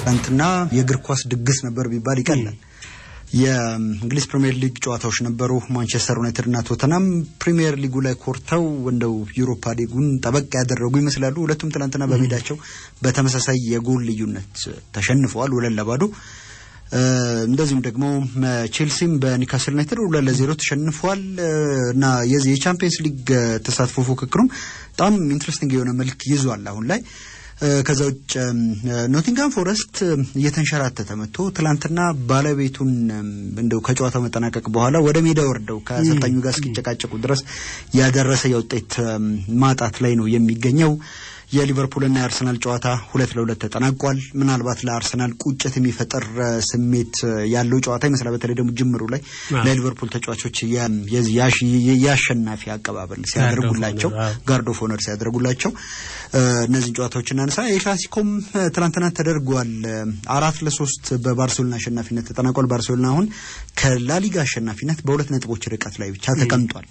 ትናንትና የእግር ኳስ ድግስ ነበር ቢባል ይቀላል። የእንግሊዝ ፕሪሚየር ሊግ ጨዋታዎች ነበሩ። ማንቸስተር ዩናይትድ እና ቶተንሃም ፕሪሚየር ሊጉ ላይ ኮርተው እንደው ዩሮፓ ሊጉን ጠበቅ ያደረጉ ይመስላሉ። ሁለቱም ትናንትና በሜዳቸው በተመሳሳይ የጎል ልዩነት ተሸንፈዋል 2-2። እንደዚሁም ደግሞ ቼልሲም በኒውካስል ዩናይትድ 2-0 ተሸንፏል እና የዚህ የቻምፒየንስ ሊግ ተሳትፎ ፉክክሩም በጣም ኢንትረስቲንግ የሆነ መልክ ይዟል አሁን ላይ። ከዛውጭ ኖቲንጋም ፎረስት እየተንሸራተተ መጥቶ ትላንትና ባለቤቱን እንደው ከጨዋታው መጠናቀቅ በኋላ ወደ ሜዳ ወርደው ከአሰልጣኙ ጋር እስኪጨቃጨቁ ድረስ ያደረሰ የውጤት ማጣት ላይ ነው የሚገኘው። የሊቨርፑልና የአርሰናል ጨዋታ 2-2 ተጠናቋል። ምናልባት ለአርሰናል ቁጭት የሚፈጠር ስሜት ያለው ጨዋታ ይመስላል። በተለይ ደግሞ ጅምሩ ላይ ለሊቨርፑል ተጫዋቾች የአሸናፊ አቀባበል ሲያደርጉላቸው ጋርድ ኦፍ ኦነር ሲያደርጉላቸው እነዚህ ጨዋታዎች እናንሳ። የክላሲኮም ትናንትና ተደርጓል። 4-3 በባርሴሎና አሸናፊነት ተጠናቋል። ባርሴሎና አሁን ከላሊጋ አሸናፊነት በ2 ነጥቦች ርቀት ላይ ብቻ ተቀምጧል።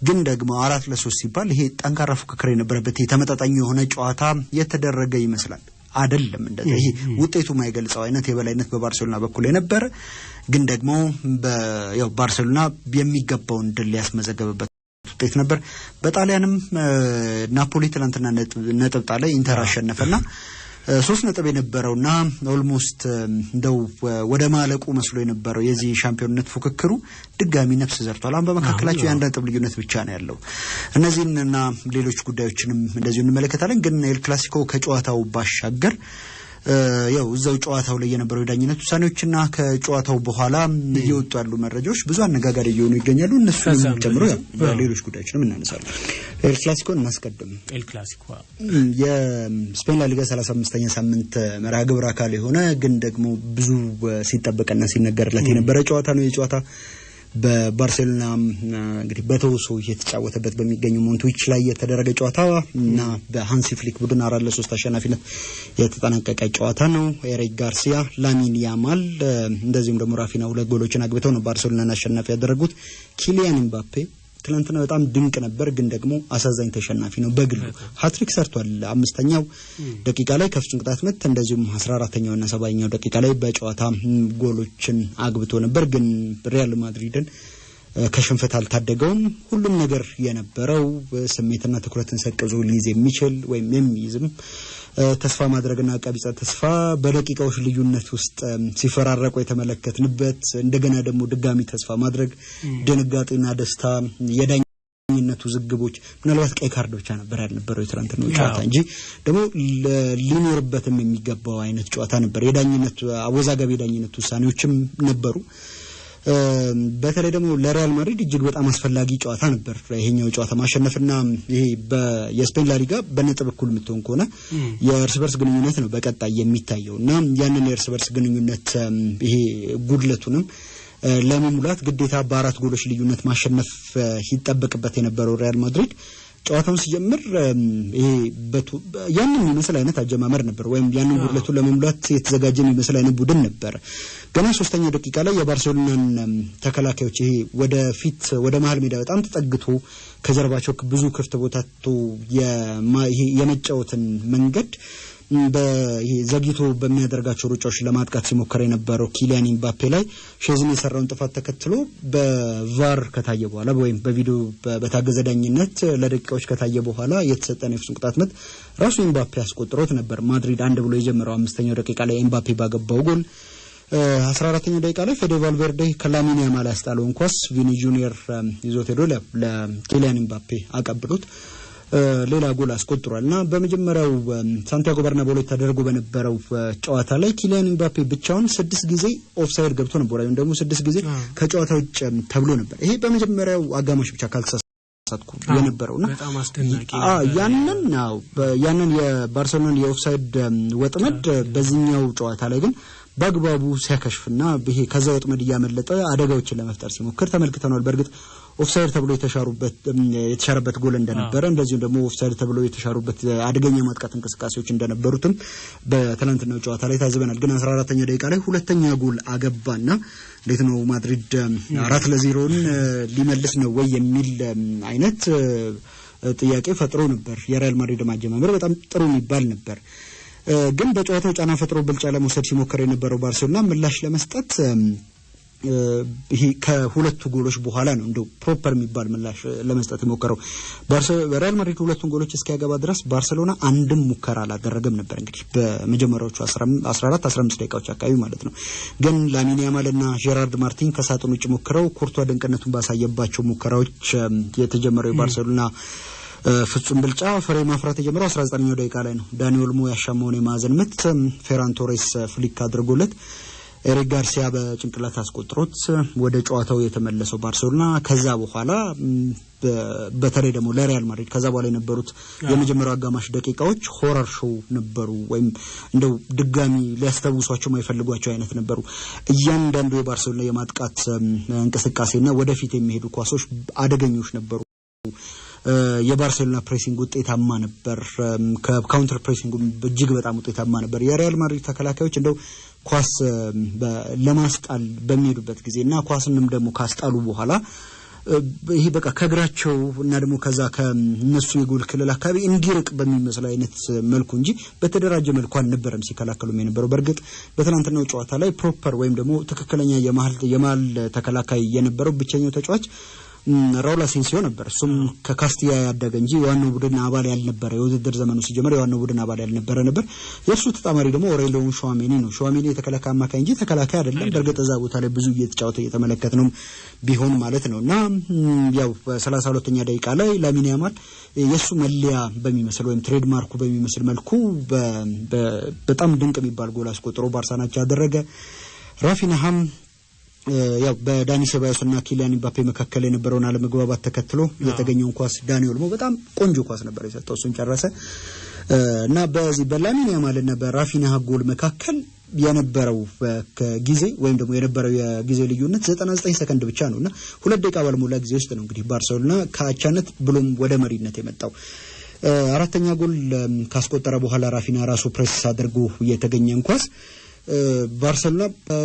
ግን ደግሞ 4-3 ሲባል ይሄ ጠንካራ ፉክክር የነበረበት ተመጣጣኝ የሆነ ጨዋታ የተደረገ ይመስላል። አይደለም እንደዚህ ይሄ ውጤቱ የማይገልጸው አይነት የበላይነት በባርሴሎና በኩል የነበረ ግን ደግሞ ያው ባርሴሎና የሚገባውን ድል ያስመዘገበበት ውጤት ነበር። በጣሊያንም ናፖሊ ትናንትና ነጥብ ጣለ፣ ኢንተር አሸነፈና 3 ነጥብ የነበረውና ኦልሞስት እንደው ወደ ማለቁ መስሎ የነበረው የዚህ ሻምፒዮንነት ፉክክሩ ድጋሚ ነፍስ ዘርቷል። አሁን በመካከላቸው የአንድ ነጥብ ልዩነት ብቻ ነው ያለው። እነዚህንና ሌሎች ጉዳዮችንም እንደዚሁ እንመለከታለን። ግን ኤል ክላሲኮ ከጨዋታው ባሻገር ያው እዛው ጨዋታው ላይ የነበረው የዳኝነት ውሳኔዎችና ከጨዋታው በኋላ እየወጡ ያሉ መረጃዎች ብዙ አነጋጋሪ እየሆኑ ይገኛሉ። እነሱንም ጨምሮ ያው ሌሎች ጉዳዮችንም እናነሳለን። ኤል ክላሲኮ እናስቀድም። ኤል ክላሲኮ የስፔን ላሊጋ 35ኛ ሳምንት መርሃ ግብር አካል የሆነ ግን ደግሞ ብዙ ሲጠበቅና ሲነገርለት የነበረ ጨዋታ ነው። የጨዋታ በባርሴሎና እንግዲህ በተውሶ እየተጫወተበት በሚገኘው ሞንትዊች ላይ የተደረገ ጨዋታ እና በሃንሲ ፍሊክ ቡድን 4-3 አሸናፊነት የተጠናቀቀ ጨዋታ ነው። ኤሪክ ጋርሲያ፣ ላሚን ያማል እንደዚሁም ደግሞ ራፊና 2 ጎሎችን አግብተው ነው ባርሴሎናን አሸናፊ ያደረጉት። ኪሊያን ኤምባፔ ትናንትና በጣም ድንቅ ነበር፣ ግን ደግሞ አሳዛኝ ተሸናፊ ነው። በግሉ ሃትሪክ ሰርቷል። 5ኛው ደቂቃ ላይ ከፍጹም ቅጣት ምት እንደዚሁም 14ኛው እና 7ኛው ደቂቃ ላይ በጨዋታ ጎሎችን አግብቶ ነበር፣ ግን ሪያል ማድሪድን ከሽንፈት አልታደገውም። ሁሉም ነገር የነበረው ስሜትና ትኩረትን ሰቅዞ ሊይዝ የሚችል ወይም የሚይዝም ተስፋ ማድረግና ቀቢጸ ተስፋ በደቂቃዎች ልዩነት ውስጥ ሲፈራረቁ የተመለከትንበት፣ እንደገና ደግሞ ድጋሚ ተስፋ ማድረግ፣ ድንጋጤና ደስታ፣ የዳኝነቱ ዝግቦች፣ ምናልባት ቀይ ካርድ ብቻ ነበር ያልነበረው የትናንትናው ጨዋታ እንጂ ደግሞ ሊኖርበትም የሚገባው አይነት ጨዋታ ነበር። የዳኝነት አወዛጋቢ የዳኝነት ውሳኔዎችም ነበሩ። በተለይ ደግሞ ለሪያል ማድሪድ እጅግ በጣም አስፈላጊ ጨዋታ ነበር ይሄኛው ጨዋታ ማሸነፍና ይሄ በስፔን ላሊጋ በነጥብ እኩል የምትሆን ከሆነ የእርስ በርስ ግንኙነት ነው በቀጣይ የሚታየውና ያንን የእርስ በርስ ግንኙነት ይሄ ጉድለቱንም ለመሙላት ግዴታ በ4 ጎሎች ልዩነት ማሸነፍ ይጠበቅበት የነበረው ሪያል ማድሪድ ጨዋታውን ሲጀምር ይሄ ያንን የሚመስል አይነት አጀማመር ነበር፣ ወይም ያንን ጉድለቱን ለመሙላት የተዘጋጀ የሚመስል አይነት ቡድን ነበር። ገና 3ኛው ደቂቃ ላይ የባርሴሎናን ተከላካዮች ይሄ ወደፊት ወደ መሃል ሜዳ በጣም ተጠግቶ ከጀርባቸው ብዙ ክፍት ቦታ የመጫወትን መንገድ በይሄ ዘግይቶ በሚያደርጋቸው ሩጫዎች ለማጥቃት ሲሞከር የነበረው ኪሊያን ኤምባፔ ላይ ሼዝኒ የሰራውን ጥፋት ተከትሎ በቫር ከታየ በኋላ ወይም በቪዲዮ በታገዘ ዳኝነት ለደቂቃዎች ከታየ በኋላ የተሰጠን የፍጹም ቅጣት ምት ራሱ ኤምባፔ አስቆጥሮት ነበር። ማድሪድ 1 ብሎ የጀመረው 5ኛው ደቂቃ ላይ ኤምባፔ ባገባው ጎል 14ኛው ደቂቃ ላይ ፌዴ ቫልቬርዴ ከላሚን ያማል ያስጣለውን ኳስ ቪኒ ጁኒየር ይዞት ሄዶ ለኪሊያን ኤምባፔ አቀብሎት ሌላ ጎል አስቆጥሯልና በመጀመሪያው ሳንቲያጎ በርናባው ላይ ተደርጎ በነበረው ጨዋታ ላይ ኪሊያን ኤምባፔ ብቻውን 6 ጊዜ ኦፍሳይድ ገብቶ ነበር፣ ወይም ደግሞ 6 ጊዜ ከጨዋታው ውጭ ተብሎ ነበር። ይሄ በመጀመሪያው አጋማሽ ብቻ ካልተሳሳትኩ የነበረውና በጣም አስደናቂ ያንን የባርሴሎናን የኦፍሳይድ ወጥመድ በዚህኛው ጨዋታ ላይ ግን በአግባቡ ሲያከሽፍና ይሄ ከዛ ወጥመድ ያመለጠ አደጋዎችን ለመፍጠር ሲሞክር ተመልክተናል። በርግጥ ኦፍሳይድ ተብሎ የተሻረበት ጎል እንደነበረ እንደዚሁም ደግሞ ኦፍሳይድ ተብሎ የተሻሩበት አደገኛ ማጥቃት እንቅስቃሴዎች እንደነበሩትም በትናንትናው ጨዋታ ላይ ታዝበናል። ግን 14ኛው ደቂቃ ላይ ሁለተኛ ጎል አገባና እንዴት ነው ማድሪድ 4-0ን ሊመልስ ነው ወይ የሚል አይነት ጥያቄ ፈጥሮ ነበር። የሪያል ማድሪድ ማጀማመር በጣም ጥሩ የሚባል ነበር። ግን በጨዋታው ጫና ፈጥሮ ብልጫ ለመውሰድ ሲሞከር የነበረው ባርሴሎና ምላሽ ለመስጠት ይሄ ከሁለቱ ጎሎች በኋላ ነው እንደው ፕሮፐር የሚባል ምላሽ ለመስጠት የሞከረው። ሪያል ማድሪድ ሁለቱን ጎሎች እስኪያገባ ድረስ ባርሴሎና አንድም ሙከራ አላደረገም ነበር እንግዲህ በመጀመሪያዎቹ 14-15 ደቂቃዎች አካባቢ ማለት ነው። ግን ላሚን ያማልና ጄራርድ ማርቲን ከሳጥን ውጭ ሞክረው ኩርቷ ድንቅነቱን ባሳየባቸው ሙከራዎች የተጀመረው የባርሴሎና ፍጹም ብልጫ ፍሬ ማፍራት የጀመረው 19ኛው ደቂቃ ላይ ነው። ዳኒ ኦልሞ ያሻማውን የማዕዘን ምት ፌራን ቶሬስ ፍሊክ አድርጎለት ኤሪክ ጋርሲያ በጭንቅላት አስቆጥሮት ወደ ጨዋታው የተመለሰው ባርሴሎና ከዛ በኋላ በተለይ ደግሞ ለሪያል ማድሪድ ከዛ በኋላ የነበሩት የመጀመሪያው አጋማሽ ደቂቃዎች ሆረር ሾው ነበሩ ወይም እንደው ድጋሚ ሊያስተውሷቸው የማይፈልጓቸው አይነት ነበሩ። እያንዳንዱ የባርሴሎና የማጥቃት እንቅስቃሴና ወደፊት የሚሄዱ ኳሶች አደገኞች ነበሩ። የባርሴሎና ፕሬሲንግ ውጤታማ ነበር። ከካውንተር ፕሬሲንግ እጅግ በጣም ውጤታማ ነበር። የሪያል ማድሪድ ተከላካዮች እንደው ኳስ ለማስጣል በሚሄዱበት ጊዜና ኳስንም ደግሞ ካስጣሉ በኋላ ይሄ በቃ ከግራቸው እና ደግሞ ከዛ ከነሱ የጎል ክልል አካባቢ እንዲርቅ በሚመስል አይነት መልኩ እንጂ በተደራጀ መልኩ አልነበረም ሲከላከሉም የነበረው። በርግጥ በትናንትናው ጨዋታ ላይ ፕሮፐር ወይም ደግሞ ትክክለኛ የመሃል ተከላካይ የነበረው ብቸኛው ተጫዋች ራውል አሴንሲዮ ነበር። እሱም ከካስቲያ ያደገ እንጂ የዋናው ቡድን አባል ያልነበረ የውድድር ዘመኑ ሲጀምር የዋናው ቡድን አባል ያልነበረ ነበር። የእሱ ተጣማሪ ደግሞ ኦሬሊዮን ሹዋሜኒ ነው። ሹዋሜኒ የተከላካይ አማካይ እንጂ ተከላካይ አይደለም። በርግጥ እዛ ቦታ ላይ ብዙ እየተጫወተ እየተመለከት ነው ቢሆን ማለት ነውና ያው በ32ኛ ደቂቃ ላይ ላሚን ያማል የሱ መለያ በሚመስል ወይም ትሬድማርኩ በሚመስል መልኩ በጣም ድንቅ የሚባል ጎል አስቆጥሮ ባርሳናቻ ያደረገ። ራፊናሃም ያው በዳኒ ሴባዮስና ኪሊያን ምባፔ መካከል የነበረውን አለመግባባት ተከትሎ የተገኘውን ኳስ ዳኒ ኦልሞ በጣም ቆንጆ ኳስ ነበር የሰጠው፣ እሱን ጨረሰ እና በዚህ በላሚን ያማልና በራፊናሃ ጎል መካከል የነበረው ጊዜ ወይም ደግሞ የነበረው የጊዜ ልዩነት 99 ሰከንድ ብቻ ነውና 2 ደቂቃ ባልሞላ ጊዜ ውስጥ ነው እንግዲህ ባርሴሎና ከአቻነት ብሎም ወደ መሪነት የመጣው። አራተኛ ጎል ካስቆጠረ በኋላ ራፊና ራሱ ፕሬስ አድርጎ የተገኘን ኳስ ባርሴሎና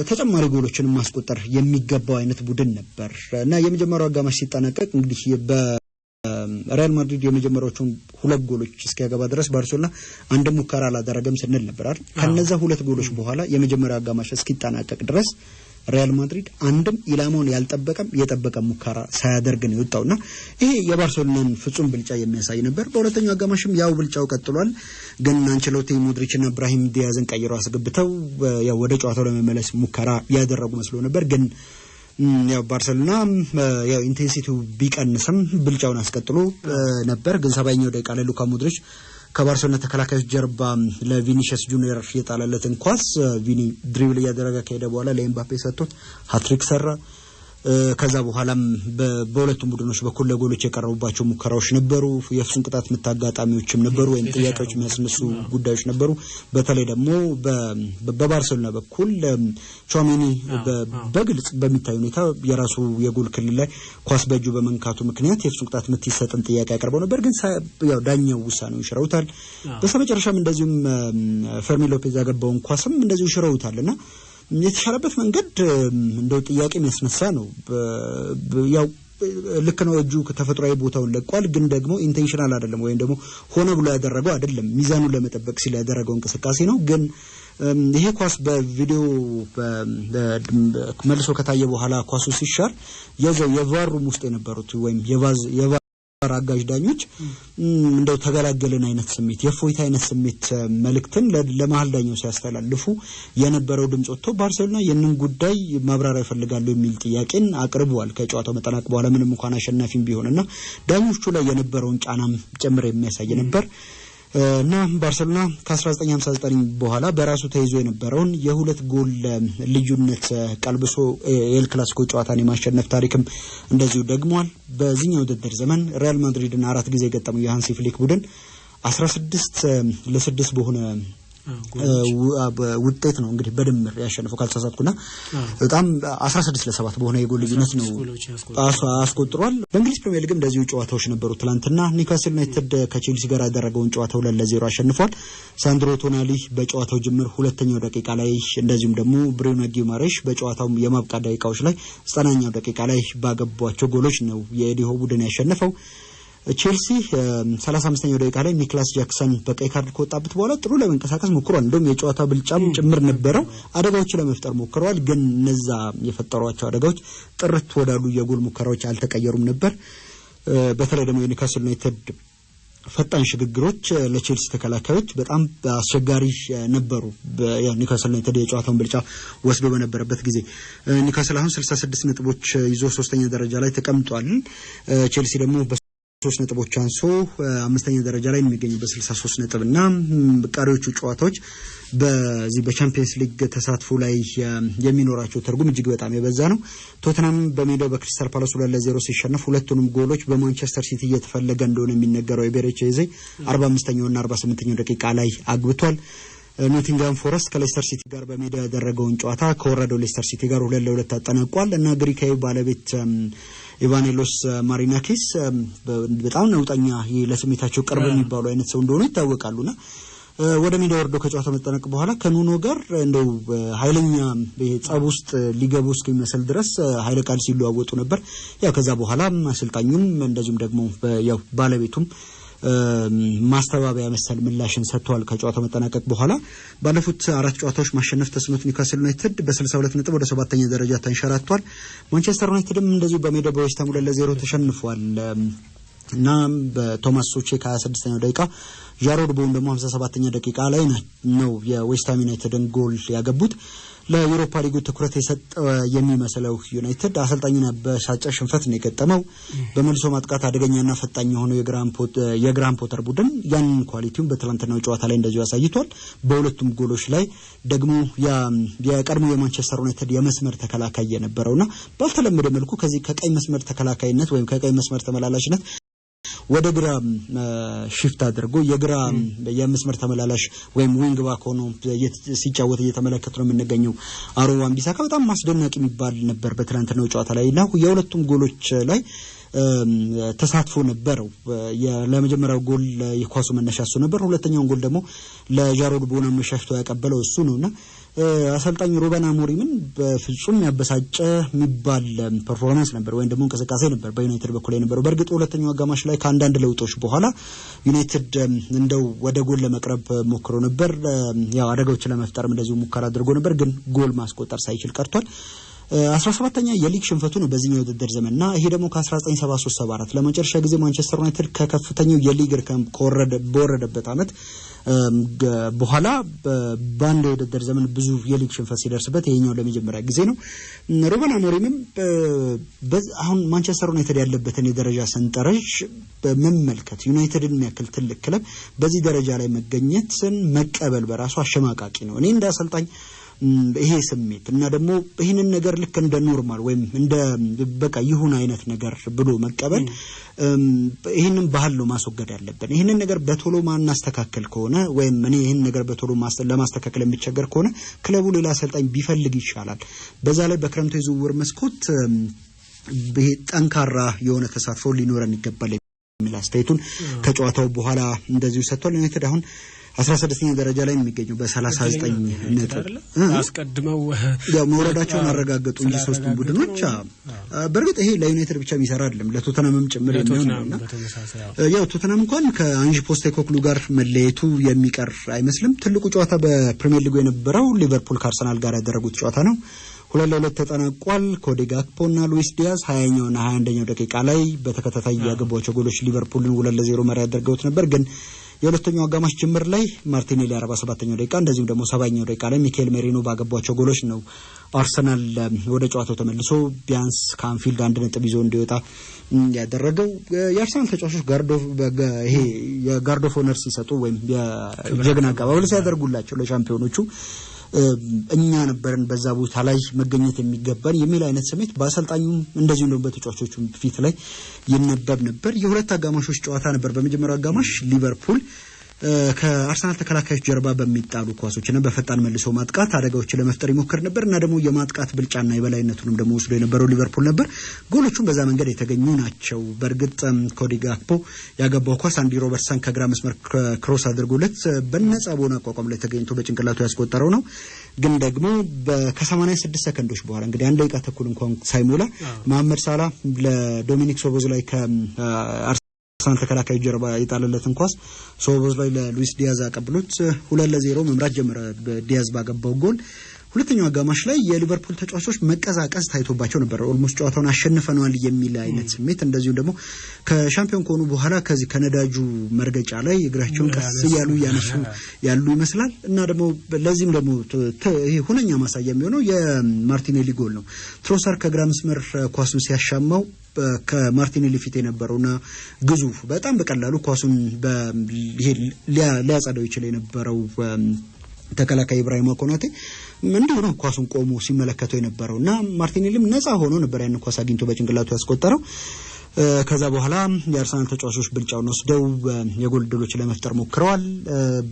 ተጨማሪ ጎሎችን ማስቆጠር የሚገባው አይነት ቡድን ነበር እና የመጀመሪያው አጋማሽ ሲጠናቀቅ እንግዲህ በሪያል ማድሪድ የመጀመሪያዎቹን 2 ጎሎች እስኪያገባ ድረስ ባርሴሎና አንድ ሙከራ አላደረገም ስንል ነበር አይደል? ከነዛ 2 ጎሎች በኋላ የመጀመሪያው አጋማሽ እስኪጠናቀቅ ድረስ ሪያል ማድሪድ አንድም ኢላማውን ያልጠበቀም የጠበቀ ሙከራ ሳያደርግ ነው የወጣውና ይሄ የባርሴሎናን ፍጹም ብልጫ የሚያሳይ ነበር። በሁለተኛው አጋማሽም ያው ብልጫው ቀጥሏል። ግን አንቸሎቲ ሞድሪችና ብራሂም ዲያዝን ቀይረው አስገብተው ያው ወደ ጨዋታው ለመመለስ ሙከራ ያደረጉ መስሎ ነበር። ግን ያው ባርሴሎና ያው ኢንቴንሲቲው ቢቀንስም ብልጫውን አስቀጥሎ ነበር። ግን 70ኛው ደቂቃ ላይ ሉካ ሞድሪች ከባርሴሎና ተከላካዮች ጀርባ ለቪኒሲየስ ጁኒየር የጣለለትን ኳስ ቪኒ ድሪብል ያደረገ ከሄደ በኋላ ለኤምባፔ ሰጥቶት ሃትሪክ ሰራ። ከዛ በኋላም በሁለቱም ቡድኖች በኩል ለጎሎች የቀረቡባቸው ሙከራዎች ነበሩ። የፍጹም ቅጣት ምት አጋጣሚዎችም ነበሩ ወይም ጥያቄዎች የሚያስነሱ ጉዳዮች ነበሩ። በተለይ ደግሞ በባርሴሎና በኩል ቹዋሜኒ በግልጽ በሚታይ ሁኔታ የራሱ የጎል ክልል ላይ ኳስ በእጁ በመንካቱ ምክንያት የፍጹም ቅጣት ምት ይሰጥን ጥያቄ ያቀርበው ነበር። ግን ያው ዳኛው ውሳኔውን ሽረውታል። በስተመጨረሻም እንደዚሁም ፈርሚን ሎፔዝ ያገባውን ኳስም እንደዚሁ ሽረውታልና የተሻለበት መንገድ እንደው ጥያቄ የሚያስነሳ ነው። ያው ልክ ነው እጁ ከተፈጥሯዊ ቦታውን ለቋል። ግን ደግሞ ኢንቴንሽናል አይደለም ወይም ደግሞ ሆነ ብሎ ያደረገው አይደለም። ሚዛኑን ለመጠበቅ ሲል ያደረገው እንቅስቃሴ ነው። ግን ይሄ ኳስ በቪዲዮ መልሶ ከታየ በኋላ ኳሱ ሲሻር የቫሩም ውስጥ የነበሩት ወይም የቫር አጋዥ ዳኞች እንደው ተገላገለን አይነት ስሜት የፎይታ አይነት ስሜት መልእክትን ለመሃል ዳኛው ሲያስተላልፉ የነበረው ድምጽ ወጥቶ ባርሴሎና የንን ጉዳይ ማብራሪያ ይፈልጋሉ የሚል ጥያቄን አቅርበዋል። ከጨዋታው መጠናቀቅ በኋላ ምንም እንኳን አሸናፊም ቢሆንና ዳኞቹ ላይ የነበረውን ጫናም ጭምር የሚያሳይ ነበር እና ባርሴሎና ከ1959 በኋላ በራሱ ተይዞ የነበረውን የ2 ጎል ልዩነት ቀልብሶ ኤል ክላሲኮ ጨዋታን የማሸነፍ ታሪክም እንደዚሁ ደግሟል። በዚህኛው ውድድር ዘመን ሪያል ማድሪድን 4 ጊዜ የገጠመው የሃንሲ ፍሊክ ቡድን 16-6 በሆነ ውጤት ነው እንግዲህ በድምር ያሸነፈው ካልተሳሳትኩና በጣም 16-7 በሆነ የጎል ልዩነት ነው አስቆጥሯል። በእንግሊዝ ፕሪሚየር ሊግ እንደዚሁ ጨዋታዎች ነበሩ። ትናንትና ኒውካስል ዩናይትድ ከቼልሲ ጋር ያደረገውን ጨዋታ 2-0 አሸንፏል። ሳንድሮ ቶናሊ በጨዋታው ጅምር 2ኛው ደቂቃ ላይ እንደዚሁም ደግሞ ብሩኖ ጊማሬሽ በጨዋታው የማብቃት ደቂቃዎች ላይ 90ኛው ደቂቃ ላይ ባገቧቸው ጎሎች ነው የኤዲሆ ቡድን ያሸነፈው። ቼልሲ 35ኛው ደቂቃ ላይ ኒክላስ ጃክሰን በቀይ ካርድ ከወጣበት በኋላ ጥሩ ለመንቀሳቀስ ሞክሯል። እንደውም የጨዋታ ብልጫም ጭምር ነበረው። አደጋዎች ለመፍጠር ሞክረዋል፣ ግን እነዛ የፈጠሯቸው አደጋዎች ጥርት ወዳሉ የጎል ሙከራዎች አልተቀየሩም ነበር። በተለይ ደግሞ የኒውካስል ዩናይትድ ፈጣን ሽግግሮች ለቼልሲ ተከላካዮች በጣም አስቸጋሪ ነበሩ። የኒውካስል ዩናይትድ የጨዋታውን ብልጫ ወስዶ በነበረበት ጊዜ ኒውካስል አሁን 66 ነጥቦች ይዞ 3ኛ ደረጃ ላይ ተቀምጧል። ቼልሲ ደግሞ በ3 ነጥቦች አንሶ 5ኛ ደረጃ ላይ የሚገኘው በ63 ነጥብና ቀሪዎቹ ጨዋታዎች በዚህ በቻምፒየንስ ሊግ ተሳትፎ ላይ የሚኖራቸው ትርጉም እጅግ በጣም የበዛ ነው። ቶተንሃም በሜዳው በክሪስታል ፓላስ 2-0 ሲሸነፍ ሁለቱንም ጎሎች በማንቸስተር ሲቲ እየተፈለገ እንደሆነ የሚነገረው የቤሬቼዜ 45ኛውና 48ኛው ደቂቃ ላይ አግብቷል። ኖቲንግሃም ፎረስት ከሌስተር ሲቲ ጋር በሜዳ ያደረገውን ጨዋታ ከወረደው ሌስተር ሲቲ ጋር 2-2 አጠናቋል እና ግሪካዊ ባለቤት ኢቫኔሎስ ማሪናኪስ በጣም ነውጠኛ ለስሜታቸው ቅርብ የሚባሉ አይነት ሰው እንደሆነ ይታወቃሉና ወደ ሜዳ ወርዶ ከጨዋታው መጠናቀቅ በኋላ ከኑኖ ጋር እንደው ኃይለኛ ጸብ ውስጥ ሊገቡ እስኪመስል ድረስ ኃይለ ቃል ሲለዋወጡ ነበር። ያው ከዛ በኋላ አሰልጣኙም እንደዚሁም ደግሞ ያው ባለቤቱም ማስተባበያ መሰል ምላሽን ሰጥቷል። ከጨዋታው መጠናቀቅ በኋላ ባለፉት 4 ጨዋታዎች ማሸነፍ ተስኖት ኒውካስል ዩናይትድ በ62 ነጥብ ወደ 7ኛ ደረጃ ተንሸራቷል። ማንቸስተር ዩናይትድም እንደዚሁ በሜዳው በዌስትሃም 2-0 ተሸንፏል እና በቶማስ ሱቼክ 26ኛው ደቂቃ ጃሮድ ቦን ደግሞ 57ኛ ደቂቃ ላይ ነው የዌስትሃም ዩናይትድን ጎል ያገቡት። ለዩሮፓ ሊጉ ትኩረት የሰጠ የሚመስለው ዩናይትድ አሰልጣኙን በሻጨ ሽንፈት ነው የገጠመው። በመልሶ ማጥቃት አደገኛና ፈጣኝ የሆነው የግራም ፖተር ቡድን ያንን ኳሊቲውን በትላንትናው ጨዋታ ላይ እንደዚሁ ያሳይቷል። በሁለቱም ጎሎች ላይ ደግሞ የቀድሞ የማንቸስተር ዩናይትድ የመስመር ተከላካይ የነበረውና ባልተለመደ መልኩ ከዚህ ከቀይ መስመር ተከላካይነት ወይም ከቀይ መስመር ተመላላሽነት ወደ ግራ ሽፍት አድርጎ የግራ የመስመር ተመላላሽ ወይም ዊንግ ባክ ሆኖ ሲጫወት እየተመለከተ ነው የምንገኘው። አሮ wan-bissaka በጣም ማስደናቂ የሚባል ነበር በትላንትናው ጨዋታ ላይ እና የሁለቱም ጎሎች ላይ ተሳትፎ ነበረው። ለመጀመሪያው ጎል የኳሱ መነሻ እሱ ነበር። ሁለተኛው ጎል ደግሞ ለጃሮድ ቦና መሻሽቶ ያቀበለው እሱ ነውና አሰልጣኙ ሩበን አሞሪምን በፍጹም ያበሳጨ የሚባል ፐርፎርማንስ ነበር ወይም ደግሞ እንቅስቃሴ ነበር በዩናይትድ በኩል የነበረው። በእርግጥ ሁለተኛው አጋማሽ ላይ ከአንዳንድ ለውጦች በኋላ ዩናይትድ እንደው ወደ ጎል ለመቅረብ ሞክሮ ነበር። ያው አደጋዎችን ለመፍጠርም እንደዚሁ ሙከራ አድርጎ ነበር፣ ግን ጎል ማስቆጠር ሳይችል ቀርቷል። 17ኛ የሊግ ሽንፈቱ ነው በዚህኛው ውድድር ዘመንና ይሄ ደግሞ ከ1973-74 ለመጨረሻ ጊዜ ማንቸስተር ዩናይትድ ከከፍተኛው የሊግ ርከም በወረደበት አመት በኋላ በአንድ የውድድር ዘመን ብዙ የሊግ ሽንፈት ሲደርስበት ይሄኛው ለመጀመሪያ ጊዜ ነው። ሩበን አሞሪምም አሁን ማንቸስተር ዩናይትድ ያለበትን የደረጃ ሰንጠረዥ በመመልከት ዩናይትድን የሚያክል ትልቅ ክለብ በዚህ ደረጃ ላይ መገኘትን መቀበል በራሱ አሸማቃቂ ነው። እኔ እንደ አሰልጣኝ ይሄ ስሜት እና ደግሞ ይሄንን ነገር ልክ እንደ ኖርማል ወይም እንደ በቃ ይሁን አይነት ነገር ብሎ መቀበል ይሄንን ባህል ነው ማስወገድ ያለብን። ይሄንን ነገር በቶሎ ማናስተካከል ከሆነ ወይም እኔ ይሄን ነገር በቶሎ ለማስተካከል የሚቸገር ከሆነ ክለቡ ሌላ አሰልጣኝ ቢፈልግ ይሻላል። በዛ ላይ በክረምቱ የዝውውር መስኮት ይሄ ጠንካራ የሆነ ተሳትፎ ሊኖረን ይገባል የሚል አስተያየቱን ከጨዋታው በኋላ እንደዚሁ ሰጥቷል። ዩናይትድ አሁን 16ኛ ደረጃ ላይ የሚገኘው በ39 ነጥብ አስቀድመው ያው መውረዳቸውን አረጋገጡ እንጂ ሶስቱም ቡድኖች በእርግጥ ይሄ ለዩናይትድ ብቻ የሚሰራ አይደለም ለቶተንሃምም ጭምር የሚሆነውና ያው ቶተንሃም እንኳን ከአንጂ ፖስቴኮግሉ ጋር መለየቱ የሚቀር አይመስልም። ትልቁ ጨዋታ በፕሪሚየር ሊጉ የነበረው ሊቨርፑል ከአርሰናል ጋር ያደረጉት ጨዋታ ነው። 2-2 ተጠናቋል። ኮዲ ጋክፖና ሉዊስ ዲያዝ 20ኛውና 21ኛው ደቂቃ ላይ በተከታታይ ያገቧቸው ጎሎች ሊቨርፑልን 2-0 መሪ ያደርገውት ነበር። ግን የሁለተኛው አጋማሽ ጅምር ላይ ማርቲኔሊ 47ኛው ደቂቃ እንደዚሁም ደግሞ 70ኛው ደቂቃ ላይ ሚካኤል ሜሪኖ ባገቧቸው ጎሎች ነው አርሰናል ወደ ጨዋታው ተመልሶ ቢያንስ ካንፊልድ 1 ነጥብ ይዞ እንዲወጣ ያደረገው። የአርሰናል ተጫዋቾች ጋርድ ኦፍ ኦነር ሲሰጡ ወይም የጀግና አቀባበል ሲያደርጉላቸው ለሻምፒዮኖቹ እኛ ነበርን በዛ ቦታ ላይ መገኘት የሚገባን የሚል አይነት ስሜት በአሰልጣኙም እንደዚሁ ነው በተጫዋቾቹ ፊት ላይ ይነበብ ነበር። የሁለት አጋማሾች ጨዋታ ነበር። በመጀመሪያው አጋማሽ ሊቨርፑል ከአርሰናል ተከላካዮች ጀርባ በሚጣሉ ኳሶችና በፈጣን መልሶ ማጥቃት አደጋዎችን ለመፍጠር ይሞክር ነበር እና ደግሞ የማጥቃት ብልጫና የበላይነቱንም ደግሞ ወስዶ የነበረው ሊቨርፑል ነበር። ጎሎቹም በዛ መንገድ የተገኙ ናቸው። በእርግጥ ኮዲ ጋክፖ ያገባው ኳስ አንዲ ሮበርትሰን ከግራ መስመር ክሮስ አድርጎለት በነጻ በሆነ አቋቋም ላይ ተገኝቶ በጭንቅላቱ ያስቆጠረው ነው። ግን ደግሞ ከ86 ሰከንዶች በኋላ እንግዲህ 1 ደቂቃ ተኩል እንኳን ሳይሞላ መሐመድ ሳላ ለዶሚኒክ ሶቦዝ ላይ ሳንታ ተከላካይ ጀርባ የጣለለትን ኳስ ሶቦዝ ላይ ለሉዊስ ዲያዝ አቀብሎት 2-0 መምራት ጀመረ። ዲያዝ ባገባው ጎል ሁለተኛው አጋማሽ ላይ የሊቨርፑል ተጫዋቾች መቀዛቀዝ ታይቶባቸው ነበር። ኦልሞስት ጨዋታውን አሸንፈናል የሚል አይነት ስሜት እንደዚሁ ደግሞ ከሻምፒዮን ኮኑ በኋላ ከዚህ ከነዳጁ መርገጫ ላይ እግራቸውን ቀስ ያነሱ ያሉ ይመስላል እና ደግሞ ለዚህም ደግሞ ይሄ ሁነኛ ማሳያ የሚሆነው የማርቲኔሊ ጎል ነው። ትሮሳር ከግራ መስመር ኳሱን ሲያሻማው ከማርቲኔሊ ፊት የነበረውና ግዙፍ በጣም በቀላሉ ኳሱን ሊያጸዳው ይችላል የነበረው ተከላካይ ኢብራሂማ ኮናቴ እንዲሁ ነው ኳሱን ቆሞ ሲመለከተው የነበረውና ማርቲኔሊም ነፃ ሆኖ ነበር ያን ኳስ አግኝቶ በጭንቅላቱ ያስቆጠረው። ከዛ በኋላ የአርሰናል ተጫዋቾች ብልጫውን ወስደው የጎል ድሎች ለመፍጠር ሞክረዋል።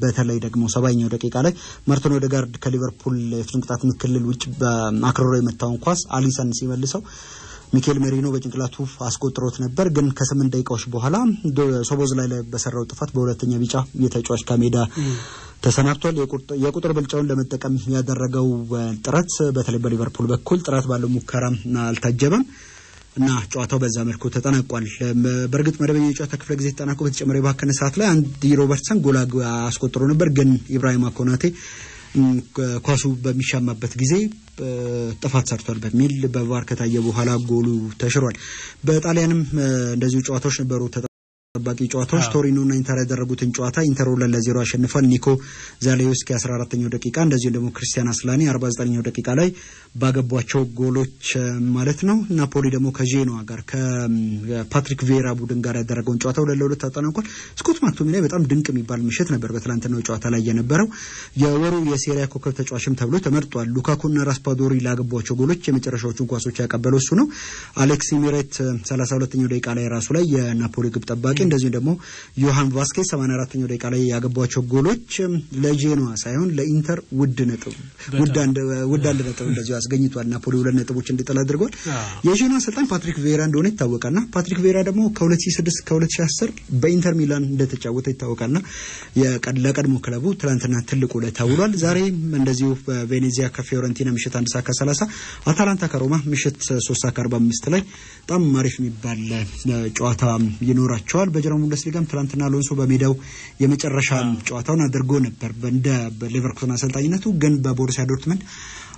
በተለይ ደግሞ 70ኛው ደቂቃ ላይ ማርቲን ኦዴጋርድ ከሊቨርፑል የፍጹም ቅጣት ምት ክልል ውጭ በአክሮሮ የመታውን ኳስ አሊሰን ሲመልሰው ሚኬል ሜሪኖ በጭንቅላቱ አስቆጥሮት ነበር። ግን ከ8 ደቂቃዎች በኋላ ሶቦዝ ላይ በሰራው ጥፋት በሁለተኛ ቢጫ የተጫዋች ከሜዳ ተሰናብቷል። የቁጥር ብልጫውን ለመጠቀም ያደረገው ጥረት በተለይ በሊቨርፑል በኩል ጥራት ባለው ሙከራ አልታጀበም እና ጨዋታው በዛ መልኩ ተጠናቋል። በርግጥ መደበኛ የጨዋታ ክፍለ ጊዜ ተጠናቆ በተጨማሪ ባከነ ሰዓት ላይ አንዲ ሮበርትሰን ጎል አስቆጥሮ ነበር። ግን ኢብራሂማ ኮናቴ ኳሱ በሚሻማበት ጊዜ ጥፋት ሰርቷል በሚል በቫር ከታየ በኋላ ጎሉ ተሽሯል። በጣሊያንም እንደዚሁ ጨዋታዎች ነበሩ ተጠባቂ ጨዋታዎች። ቶሪኖና ኢንተር ያደረጉትን ጨዋታ ኢንተር 2-0 አሸንፏል። ኒኮ ዛሌዮስኪ 14ኛው ደቂቃ እንደዚሁ ደግሞ ክርስቲያን አስላኒ 49ኛው ደቂቃ ላይ ባገቧቸው ጎሎች ማለት ነው። ናፖሊ ደግሞ ከጄኖዋ ጋር ከፓትሪክ ቬራ ቡድን ጋር ያደረገውን ጨዋታ 2-2 ተጠናቋል። ስኮት ማክቶሚናይ በጣም ድንቅ የሚባል ምሽት ነበር በትላንትናው ጨዋታ ላይ የነበረው። የወሩ የሴሪያ ኮከብ ተጫዋችም ተብሎ ተመርጧል። ሉካኩና ራስፓዶሪ ላገቧቸው ጎሎች የመጨረሻዎቹን ኳሶች ያቀበለው እሱ ነው። አሌክሲ ሚሬት 32ኛው ደቂቃ ላይ ራሱ ላይ የናፖሊ ግብ ጠባቂ እንደዚሁ ደግሞ ዮሃን ቫስኬዝ 84ኛው ደቂቃ ላይ ያገቧቸው ጎሎች ለጄኖዋ ሳይሆን ለኢንተር ውድ አንድ ነጥብ እንደዚሁ አስገኝቷል። ናፖሊ 2 ነጥቦች እንዲጥል አድርጓል። የጄኖዋ አሰልጣኝ ፓትሪክ ቬራ እንደሆነ ይታወቃልና ፓትሪክ ቬራ ደግሞ ከ2006 ከ2010 በኢንተር ሚላን እንደተጫወተ ይታወቃልና ለቀድሞ ክለቡ ትላንትና ትልቁ ለታውሏል። ዛሬ እንደዚሁ በቬኔዚያ ከፊዮረንቲና ምሽት 1:30 አታላንታ ከሮማ ምሽት 3:45 ላይ በጣም አሪፍ የሚባል ጨዋታ ይኖራቸዋል። በጀርመን ቡንደስሊጋም ትላንትና አሎንሶ በሜዳው የመጨረሻ ጨዋታውን አድርጎ ነበር እንደ በሌቨርኩሰን አሰልጣኝነቱ። ግን በቦሩሲያ ዶርትመንድ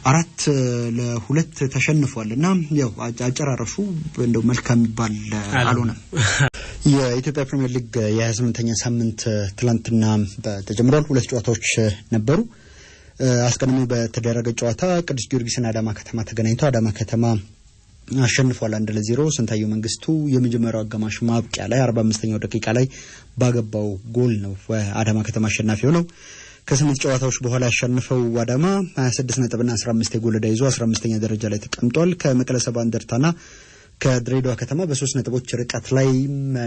4-2 ተሸንፏልና ያው አጨራረሱ እንደው መልካም ይባል አልሆነም። የኢትዮጵያ ፕሪሚየር ሊግ የ28ኛ ሳምንት ትላንትና ተጀምሯል። 2 ጨዋታዎች ነበሩ። አስቀድሞ በተደረገ ጨዋታ ቅዱስ ጊዮርጊስና አዳማ ከተማ ተገናኝተው አዳማ ከተማ አሸንፏል 1-0። ስንታየው መንግስቱ የመጀመሪያው አጋማሽ ማብቂያ ላይ 45ኛው ደቂቃ ላይ ባገባው ጎል ነው አዳማ ከተማ አሸናፊ ሆነው። ከ8 ጨዋታዎች በኋላ ያሸነፈው አዳማ 26 ነጥብና 15 የጎል ዕዳ ይዞ 15ኛ ደረጃ ላይ ተቀምጧል። ከመቀለ ሰባ እንደርታና ከድሬዳዋ ከተማ በ3 ነጥቦች ርቀት ላይ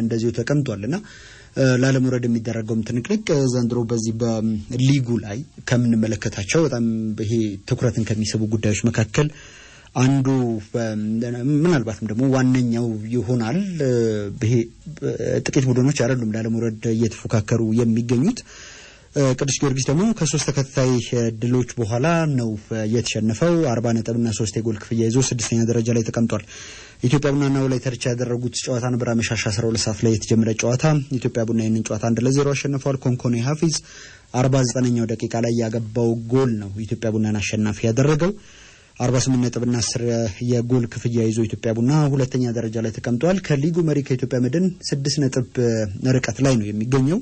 እንደዚሁ ተቀምጧልና ላለመውረድ የሚደረገውም ትንቅንቅ ዘንድሮ በዚህ በሊጉ ላይ ከምንመለከታቸው በጣም ይሄ ትኩረትን ከሚስቡ ጉዳዮች መካከል አንዱ ምናልባትም ደግሞ ዋነኛው ይሆናል። ይሄ ጥቂት ቡድኖች አይደሉም ላለመውረድ እየተፎካከሩ የሚገኙት። ቅዱስ ጊዮርጊስ ደግሞ ከ3 ተከታታይ ድሎች በኋላ ነው የተሸነፈው 40 ነጥብና 3 የጎል ክፍያ ይዞ 6ኛ ደረጃ ላይ ተቀምጧል። ኢትዮጵያ ቡናና ወላይታ ድቻ ያደረጉት ጨዋታ ነበር። አመሻሽ 12 ሰዓት ላይ የተጀመረ ጨዋታ ኢትዮጵያ ቡና ይህንን ጨዋታ 1-0 አሸንፏል። ኮንኮኔ ሀፊዝ 49ኛው ደቂቃ ላይ ያገባው ጎል ነው ኢትዮጵያ ቡናን አሸናፊ ያደረገው። 48 ነጥብና 10 የጎል ክፍያ ይዞ ኢትዮጵያ ቡና 2ኛ ደረጃ ላይ ተቀምጧል። ከሊጉ መሪ ከኢትዮጵያ መድን 6 ነጥብ ርቀት ላይ ነው የሚገኘው።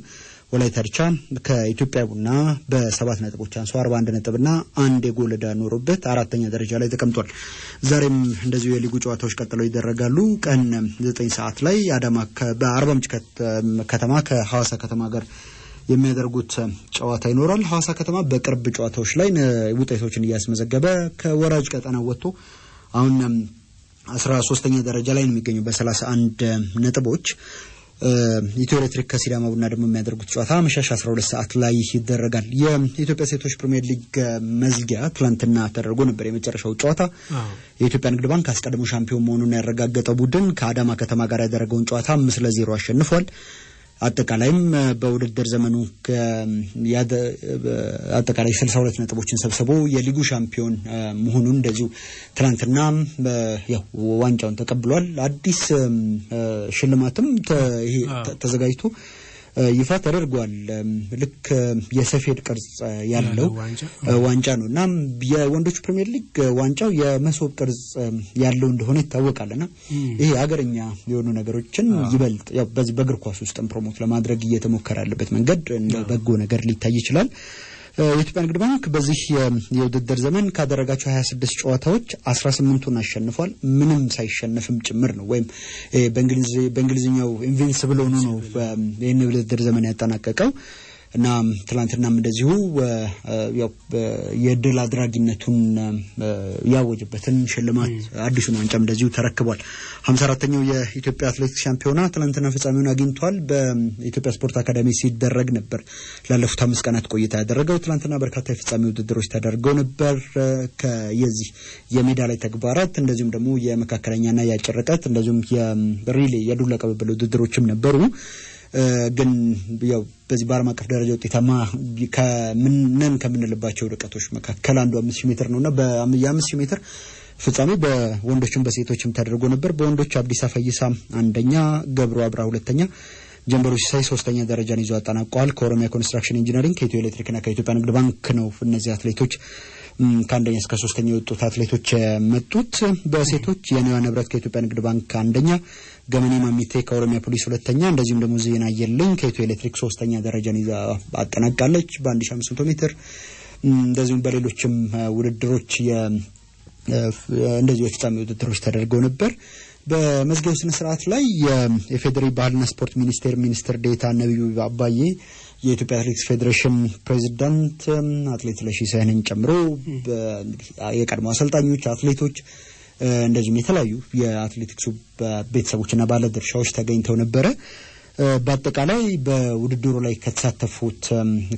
ወላይታ ድቻ ከኢትዮጵያ ቡና በ7 ነጥቦች አንሶ 41 ነጥብና 1 የጎል ዕዳ ኖሮበት 4ኛ ደረጃ ላይ ተቀምጧል። ዛሬም እንደዚሁ የሊጉ ጨዋታዎች ቀጥለው ይደረጋሉ። ቀን 9 ሰዓት ላይ አዳማ በአርባ ምንጭ ከተማ ከሐዋሳ ከተማ ጋር የሚያደርጉት ጨዋታ ይኖራል። ሐዋሳ ከተማ በቅርብ ጨዋታዎች ላይ ውጤቶችን እያስመዘገበ ከወራጅ ቀጠና ወጥቶ አሁን 13ኛ ደረጃ ላይ ነው የሚገኘው በ31 ነጥቦች። ኢትዮ ኤሌክትሪክ ከሲዳማ ቡና ደግሞ የሚያደርጉት ጨዋታ መሻሻ 12 ሰዓት ላይ ይደረጋል። የኢትዮጵያ ሴቶች ፕሪሚየር ሊግ መዝጊያ ትላንትና ተደርጎ ነበር የመጨረሻው ጨዋታ። የኢትዮጵያ ንግድ ባንክ አስቀድሞ ሻምፒዮን መሆኑን ያረጋገጠው ቡድን ከአዳማ ከተማ ጋር ያደረገውን ጨዋታ 5-0 አሸንፏል። አጠቃላይም በውድድር ዘመኑ አጠቃላይ 62 ነጥቦችን ሰብስቦ የሊጉ ሻምፒዮን መሆኑን እንደዚሁ ትናንትና ያው ዋንጫውን ተቀብሏል። አዲስ ሽልማትም ተዘጋጅቶ ይፋ ተደርጓል። ልክ የሰፌድ ቅርጽ ያለው ዋንጫ ነውና የወንዶች ፕሪሚየር ሊግ ዋንጫው የመሶብ ቅርጽ ያለው እንደሆነ ይታወቃልና ይሄ ሀገርኛ የሆኑ ነገሮችን ይበልጥ ያው በዚህ በእግር ኳስ ውስጥ ፕሮሞት ለማድረግ እየተሞከረ ያለበት መንገድ እንደ በጎ ነገር ሊታይ ይችላል። የኢትዮጵያ ንግድ ባንክ በዚህ የውድድር ዘመን ካደረጋቸው 26 ጨዋታዎች 18ቱን አሸንፏል። ምንም ሳይሸነፍም ጭምር ነው ወይም በእንግሊዝኛው ኢንቪንሲብል ሆኖ ነው ይሄን የውድድር ዘመን ያጠናቀቀው እና ትላንትናም እንደዚሁ ያው የድል አድራጊነቱን ያወጀበትን ሽልማት አዲሱን ዋንጫም እንደዚሁ ተረክቧል። 54ኛው የኢትዮጵያ አትሌቲክስ ሻምፒዮና ትላንትና ፍጻሜውን አግኝቷል። በኢትዮጵያ ስፖርት አካዳሚ ሲደረግ ነበር ላለፉት 5 ቀናት ቆይታ ያደረገው። ትላንትና በርካታ የፍጻሜ ውድድሮች ተደርገው ነበር። ከየዚህ የሜዳ ላይ ተግባራት እንደዚሁም ደግሞ የመካከለኛና የአጭር ርቀት እንደዚሁም የሪሌ የዱላ ቅብብል ውድድሮችም ነበሩ። ግን ያው በዚህ በዓለም አቀፍ ደረጃ ውጤታማ ከምንልባቸው ርቀቶች መካከል አንዱ 5000 ሜትር ነውና በ5000 ሜትር ፍጻሜ በወንዶችም በሴቶችም ተደርጎ ነበር። በወንዶች አብዲሳ ፈይሳ አንደኛ፣ ገብሩ አብራ ሁለተኛ፣ ጀንበሩ ሲሳይ ሶስተኛ ደረጃን ይዘው አጠናቀዋል። ከኦሮሚያ ኮንስትራክሽን ኢንጂነሪንግ ከኢትዮ ኤሌክትሪክና ከኢትዮጵያ ንግድ ባንክ ነው እነዚህ አትሌቶች ከአንደኛ እስከ ሶስተኛ የወጡት አትሌቶች መጡት። በሴቶች የኔዋ ንብረት ከኢትዮጵያ ንግድ ባንክ አንደኛ፣ ገመኔ ማሚቴ ከኦሮሚያ ፖሊስ ሁለተኛ፣ እንደዚሁም ደግሞ ዜና የለኝ ከኢትዮ ኤሌክትሪክ ሶስተኛ ደረጃን ይዛ አጠናቃለች። በ1500 ሜትር እንደዚሁም በሌሎችም ውድድሮች እንደዚሁ የፍጻሜ ውድድሮች ተደርገው ነበር። በመዝጊያው ስነ ስርዓት ላይ የፌዴራል ባህልና ስፖርት ሚኒስትር ዴታ ነብዩ አባዬ፣ የኢትዮጵያ አትሌቲክስ ፌዴሬሽን ፕሬዝዳንት አትሌት ለሺሳይንን ጨምሮ የቀድሞ አሰልጣኞች፣ አትሌቶች እንደዚሁም የተለያዩ የአትሌቲክሱ ቤተሰቦችና ባለድርሻዎች ተገኝተው ነበር። በአጠቃላይ በውድድሩ ላይ ከተሳተፉት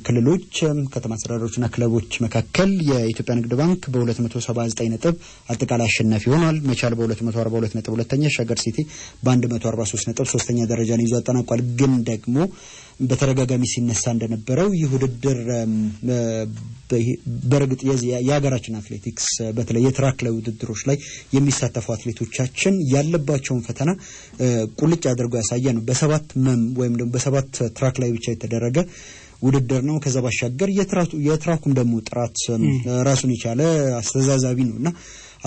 ክልሎች፣ ከተማ አስተዳደሮችና ክለቦች መካከል የኢትዮጵያ ንግድ ባንክ በ279 ነጥብ አጠቃላይ አሸናፊ ሆኗል። መቻል በ242 ነጥብ ሁለተኛ፣ ሸገር ሲቲ በ143 ነጥብ ሶስተኛ ደረጃን ይዞ አጠናቋል። ግን ደግሞ በተረጋጋሚ ሲነሳ እንደነበረው ይህ ውድድር በርግጥ የሀገራችን አትሌቲክስ በተለይ የትራክ ላይ ውድድሮች ላይ የሚሳተፉ አትሌቶቻችን ያለባቸውን ፈተና ቁልጭ አድርጎ ያሳየ ነው። በሰባት ወይም ደግሞ በሰባት ትራክ ላይ ብቻ የተደረገ ውድድር ነው። ከዛ ባሻገር የትራኩም ደግሞ ጥራት ራሱን የቻለ አስተዛዛቢ ነውና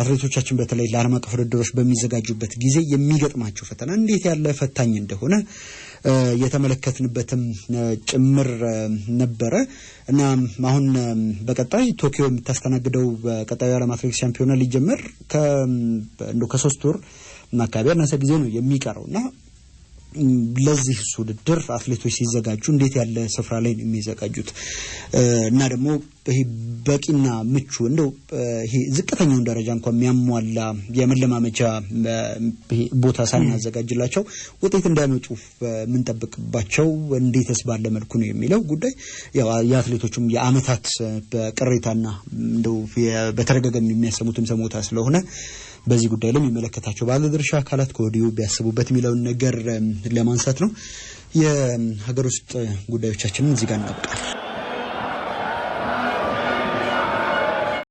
አትሌቶቻችን በተለይ ለዓለም አቀፍ ውድድሮች በሚዘጋጁበት ጊዜ የሚገጥማቸው ፈተና እንዴት ያለ ፈታኝ እንደሆነ የተመለከትንበትም ጭምር ነበረ እና አሁን በቀጣይ ቶኪዮ የምታስተናግደው በቀጣዩ ዓለም አትሌቲክስ ሻምፒዮና ሊጀምር ከ3 ወር አካባቢ ያነሰ ጊዜ ነው የሚቀረውና ለዚህ ውድድር አትሌቶች ሲዘጋጁ እንዴት ያለ ስፍራ ላይ ነው የሚዘጋጁት እና ደግሞ ይሄ በቂና ምቹ ይሄ ዝቅተኛውን ደረጃ እንኳን የሚያሟላ የመለማመጃ ቦታ ሳናዘጋጅላቸው ውጤት እንዳይመጡ ምን ተጠብቅባቸው እንዴትስ ባለ መልኩ ነው የሚለው ጉዳይ ያው የአትሌቶቹም የአመታት በቅሬታና በተረጋጋሚ የሚያሰሙትም ሰሞታ ስለሆነ በዚህ ጉዳይ ላይ የሚመለከታቸው ባለድርሻ አካላት ከወዲሁ ቢያስቡበት የሚለውን ነገር ለማንሳት ነው። የሀገር ውስጥ ጉዳዮቻችንን እዚህ ጋር እናብቃለን።